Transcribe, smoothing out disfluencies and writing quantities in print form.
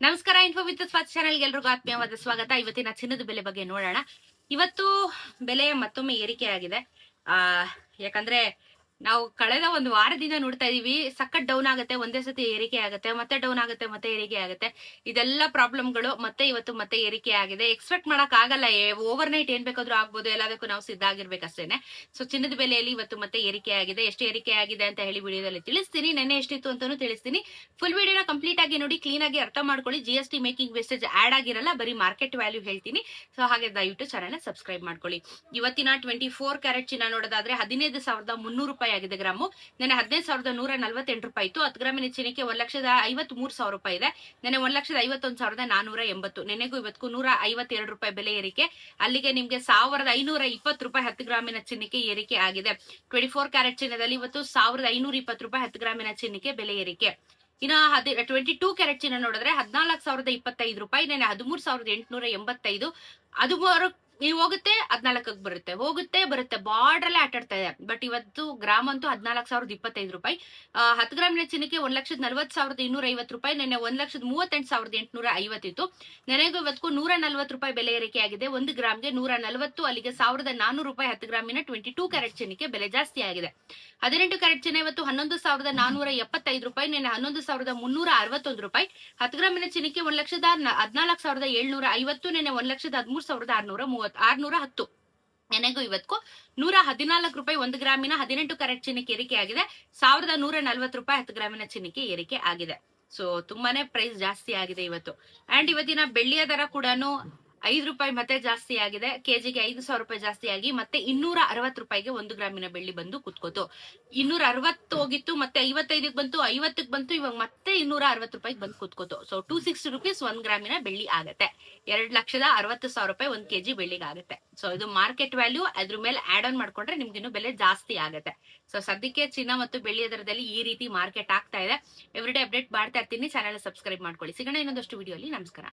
ನಮಸ್ಕಾರ. Info with Swati ಚಾನೆಲ್ಗೆ ಎಲ್ರಿಗೂ ಆತ್ಮೀಯವಾದ ಸ್ವಾಗತ. ಇವತ್ತಿನ ಚಿನ್ನದ ಬೆಲೆ ಬಗ್ಗೆ ನೋಡೋಣ. ಇವತ್ತು ಬೆಲೆ ಮತ್ತೊಮ್ಮೆ ಏರಿಕೆ ಆಗಿದೆ. ಆ ಯಾಕಂದ್ರೆ ನಾವು ಕಳೆದ ಒಂದು ವಾರದಿಂದ ನೋಡ್ತಾ ಇದೀವಿ, ಸಖತ್ ಡೌನ್ ಆಗುತ್ತೆ, ಒಂದೇ ಸತಿ ಏರಿಕೆ ಆಗುತ್ತೆ, ಮತ್ತೆ ಡೌನ್ ಆಗುತ್ತೆ, ಮತ್ತೆ ಏರಿಕೆ ಆಗುತ್ತೆ. ಇದೆಲ್ಲ ಪ್ರಾಬ್ಲಮ್ಗಳು ಮತ್ತೆ ಇವತ್ತು ಮತ್ತೆ ಏರಿಕೆ ಆಗಿದೆ. ಎಕ್ಸ್ಪೆಕ್ಟ್ ಮಾಡಕ್ ಆಗಲ್ಲ. ಓವರ್ ನೈಟ್ ಏನ್ ಬೇಕಾದ್ರೂ ಆಗ್ಬೋದು, ಎಲ್ಲದಕ್ಕೂ ನಾವು ಸಿದ್ಧ ಆಗಿರ್ಬೇಕಷ್ಟೇನೆ. ಸೊ ಚಿನ್ನದ ಬೆಲೆಯಲ್ಲಿ ಇವತ್ತು ಮತ್ತೆ ಏರಿಕೆ ಆಗಿದೆ. ಎಷ್ಟು ಏರಿಕೆ ಆಗಿದೆ ಅಂತ ಹೇಳಿ ವಿಡಿಯೋದಲ್ಲಿ ತಿಳಿಸ್ತೀನಿ. ನೆನ್ನೆ ಎಷ್ಟಿತ್ತು ಅಂತಾನು ತಿಳಿಸ್ತೀನಿ. ಫುಲ್ ವಿಡಿಯೋನ ಕಂಪ್ಲೀಟ್ ಆಗಿ ನೋಡಿ, ಕ್ಲೀನ್ ಆಗಿ ಅರ್ಥ ಮಾಡ್ಕೊಳ್ಳಿ. GST ಮೇಕಿಂಗ್ ವೇಸ್ಟೇಜ್ ಆಡ್ ಆಗಿರಲ್ಲ, ಬರೀ ಮಾರ್ಕೆಟ್ ವ್ಯಾಲ್ಯೂ ಹೇಳ್ತೀನಿ. ಸೊ ಹಾಗೆ ದಯವಿಟ್ಟು ಚಾನೆಲ್ ಸಬ್ಸ್ಕ್ರೈಬ್ ಮಾಡ್ಕೊಳ್ಳಿ. ಇವತ್ತಿನ 24 ಕ್ಯಾರೆಟ್ ಚಿನ್ನ ನೋಡೋದಾದ್ರೆ 15,300 ರೂಪಾಯಿ ಆಗಿದೆ ಗ್ರಾಮು. ನೆನೆ 15,148 ರೂಪಾಯಿ ಇತ್ತು. 10 ಗ್ರಾಮಿನ ಚಿನ್ನಕ್ಕೆ 1,53,000 ರೂಪಾಯಿ ಇದೆ. ನೆನೆ 1,51,480. ನೆನೆಗೂ ಇವತ್ತು 152 ರೂಪಾಯಿ ಬೆಲೆ ಏರಿಕೆ. ಅಲ್ಲಿಗೆ ನಿಮ್ಗೆ 1,520 ರೂಪಾಯಿ 10 ಗ್ರಾಮಿನ ಚಿನ್ನಕ್ಕೆ ಏರಿಕೆ ಆಗಿದೆ. 24 ಕ್ಯಾರೆಟ್ ಚಿನ್ನದಲ್ಲಿ ಇವತ್ತು 1,520 ರೂಪಾಯಿ 10 ಗ್ರಾಮಿನ ಚಿನ್ನಕ್ಕೆ ಬೆಲೆ ಏರಿಕೆ. ಇನ್ನ 22 ಕ್ಯಾರೆಟ್ ಚಿನ್ನ ನೋಡಿದ್ರೆ 14,025 ರೂಪಾಯಿ. ನೆನೆ 13,885. ಅದು ಹೋಗುತ್ತೆ, 14ಕ್ಕೆ ಬರುತ್ತೆ, ಹೋಗುತ್ತೆ ಬರುತ್ತೆ, ಬಾರ್ಡರ್ ಅಲ್ಲೇ ಆಟಾಡ್ತಾ ಇದೆ. ಬಟ್ ಇವತ್ತು ಗ್ರಾಮ್ ಅಂತೂ 14,025 ರೂಪಾಯಿ. 10 ಗ್ರಾಮಿನ ಚಿನ್ನಕ್ಕೆ 1,40,250 ರೂಪಾಯಿ. ನೆನೆ 1,38,850 ಇತ್ತು. ನೆನೆಗೂ ಇವತ್ತು 140 ರೂಪಾಯಿ ಬೆಲೆ ಏರಿಕೆ ಆಗಿದೆ. 1 ಗ್ರಾಮ್ಗೆ 140, ಅಲ್ಲಿಗೆ 1,400 ರೂಪಾಯಿ 10 ಗ್ರಾಮಿನ 22 ಕ್ಯಾರೆಟ್ ಚಿನ್ನಕ್ಕೆ ಬೆಲೆ ಜಾಸ್ತಿ ಆಗಿದೆ. 18 ಕ್ಯಾರೆಟ್ ಚಿನ್ನ ಇವತ್ತು 11,475 ರೂಪಾಯಿ. ನೆನೆ 11,361 ರೂಪಾಯಿ. 10 ಗ್ರಾಮಿನ ಚಿನ್ನಕ್ಕೆ 1,14,750. ನೆನೆ 1,13,610. ನೆನೆಗೂ ಇವತ್ತು 114 ರೂಪಾಯಿ 1 ಗ್ರಾಮಿನ 18 ಕ್ಯಾರೆಟ್ ಚಿನ್ನಕ್ಕೆ ಏರಿಕೆ ಆಗಿದೆ. 1,140 ರೂಪಾಯಿ 10 ಗ್ರಾಮಿನ ಚಿನ್ನಕ್ಕೆ ಏರಿಕೆ ಆಗಿದೆ. ಸೊ ತುಂಬಾನೇ ಪ್ರೈಸ್ ಜಾಸ್ತಿ ಆಗಿದೆ ಇವತ್ತು. ಅಂಡ್ ಇವತ್ತಿನ ಬೆಳ್ಳಿಯ ದರ ಕೂಡ 5 ರೂಪಾಯಿ ಮತ್ತೆ ಜಾಸ್ತಿ ಆಗಿದೆ. ಕೆಜಿಗೆ 5,000 ರೂಪಾಯಿ ಜಾಸ್ತಿ ಆಗಿ ಮತ್ತೆ 260 ರೂಪಾಯಿಗೆ 1 ಗ್ರಾಮಿನ ಬೆಳ್ಳಿ ಬಂದು ಕುತ್ಕೋತು. 260 ಹೋಗಿತ್ತು, ಮತ್ತೆ 55ಗೆ ಬಂತು, 50ಕ್ಕೆ ಬಂತು, ಇವಾಗ ಮತ್ತೆ 260 ರೂಪಾಯಿಗೆ ಬಂದು ಕುತ್ಕೋತು. ಸೊ 260 ರುಪೀಸ್ 1 ಗ್ರಾಮಿನ ಬೆಳ್ಳಿ ಆಗುತ್ತೆ. 2,60,000 ರೂಪಾಯಿ 1 ಕೆಜಿ ಬೆಳ್ಳಿಗೆ ಆಗುತ್ತೆ. ಸೊ ಇದು ಮಾರ್ಕೆಟ್ ವ್ಯಾಲ್ಯೂ. ಅದ್ರ ಮೇಲೆ ಆಡ್ ಆನ್ ಮಾಡ್ಕೊಂಡ್ರೆ ನಿಮ್ಗೆ ಇನ್ನೂ ಬೆಲೆ ಜಾಸ್ತಿ ಆಗುತ್ತೆ. ಸೊ ಸದ್ಯಕ್ಕೆ ಚಿನ್ನ ಮತ್ತು ಬೆಳ್ಳಿಯ ದರದಲ್ಲಿ ಈ ರೀತಿ ಮಾರ್ಕೆಟ್ ಆಗ್ತಾ ಇದೆ. ಎವ್ರಿಡೇ ಅಪ್ಡೇಟ್ ಮಾಡ್ತಾ ಇರ್ತೀನಿ. ಚಾನೆಲ್ ಸಬ್ಸ್ಕ್ರೈಬ್ ಮಾಡ್ಕೊಳ್ಳಿ. ಸಿಗೋಣ ಇನ್ನೊಂದಷ್ಟು ವಿಡಿಯೋ ಅಲ್ಲಿ. ನಮಸ್ಕಾರ.